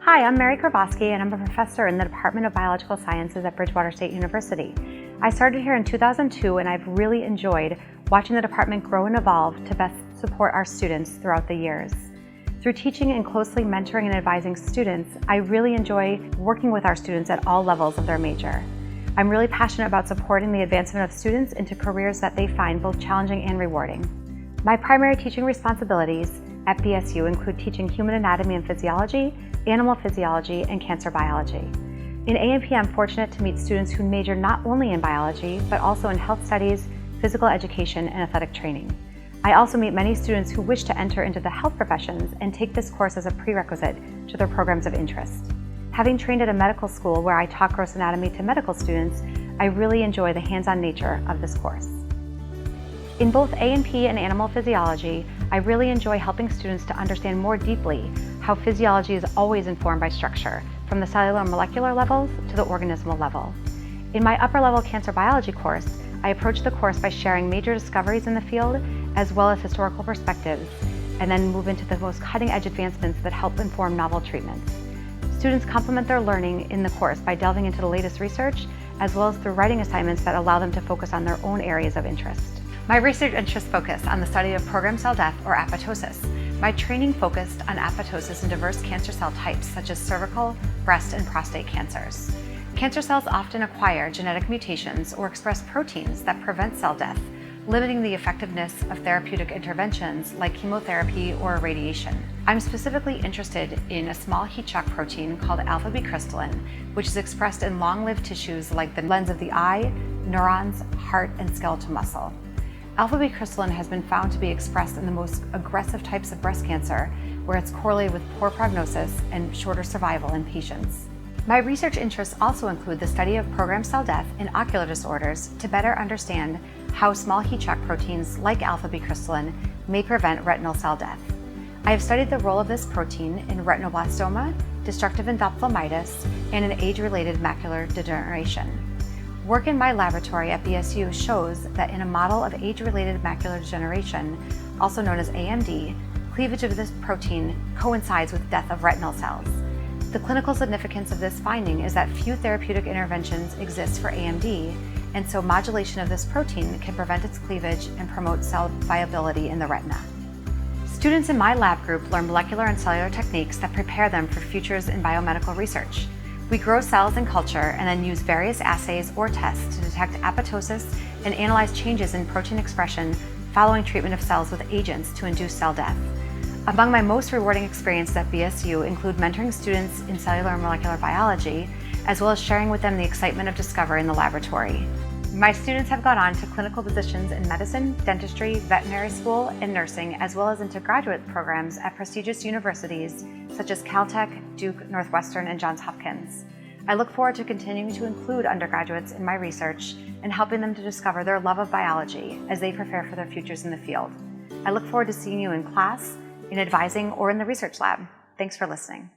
Hi, I'm Meri Krevosky, and I'm a professor in the Department of Biological Sciences at Bridgewater State University. I started here in 2002, and I've really enjoyed watching the department grow and evolve to best support our students throughout the years. Through teaching and closely mentoring and advising students, I really enjoy working with our students at all levels of their major. I'm really passionate about supporting the advancement of students into careers that they find both challenging and rewarding. My primary teaching responsibilities at BSU include teaching human anatomy and physiology, animal physiology, and cancer biology. In A&P, I'm fortunate to meet students who major not only in biology, but also in health studies, physical education, and athletic training. I also meet many students who wish to enter into the health professions and take this course as a prerequisite to their programs of interest. Having trained at a medical school where I taught gross anatomy to medical students, I really enjoy the hands-on nature of this course. In both A&P and animal physiology, I really enjoy helping students to understand more deeply how physiology is always informed by structure, from the cellular and molecular levels to the organismal level. In my upper-level cancer biology course, I approach the course by sharing major discoveries in the field, as well as historical perspectives, and then move into the most cutting-edge advancements that help inform novel treatments. Students complement their learning in the course by delving into the latest research, as well as through writing assignments that allow them to focus on their own areas of interest. My research interests focus on the study of programmed cell death, or apoptosis. My training focused on apoptosis in diverse cancer cell types such as cervical, breast, and prostate cancers. Cancer cells often acquire genetic mutations or express proteins that prevent cell death, limiting the effectiveness of therapeutic interventions like chemotherapy or irradiation. I'm specifically interested in a small heat shock protein called alpha-B-crystalline, which is expressed in long-lived tissues like the lens of the eye, neurons, heart, and skeletal muscle. Alpha-B-crystalline has been found to be expressed in the most aggressive types of breast cancer, where it's correlated with poor prognosis and shorter survival in patients. My research interests also include the study of programmed cell death in ocular disorders to better understand how small heat shock proteins like alpha-B-crystalline may prevent retinal cell death. I have studied the role of this protein in retinoblastoma, destructive endophthalmitis, and in age-related macular degeneration. Work in my laboratory at BSU shows that in a model of age-related macular degeneration, also known as AMD, cleavage of this protein coincides with death of retinal cells. The clinical significance of this finding is that few therapeutic interventions exist for AMD, and so modulation of this protein can prevent its cleavage and promote cell viability in the retina. Students in my lab group learn molecular and cellular techniques that prepare them for futures in biomedical research. We grow cells in culture and then use various assays or tests to detect apoptosis and analyze changes in protein expression following treatment of cells with agents to induce cell death. Among my most rewarding experiences at BSU include mentoring students in cellular and molecular biology, as well as sharing with them the excitement of discovery in the laboratory. My students have gone on to clinical positions in medicine, dentistry, veterinary school, and nursing, as well as into graduate programs at prestigious universities such as Caltech, Duke, Northwestern, and Johns Hopkins. I look forward to continuing to include undergraduates in my research and helping them to discover their love of biology as they prepare for their futures in the field. I look forward to seeing you in class, in advising, or in the research lab. Thanks for listening.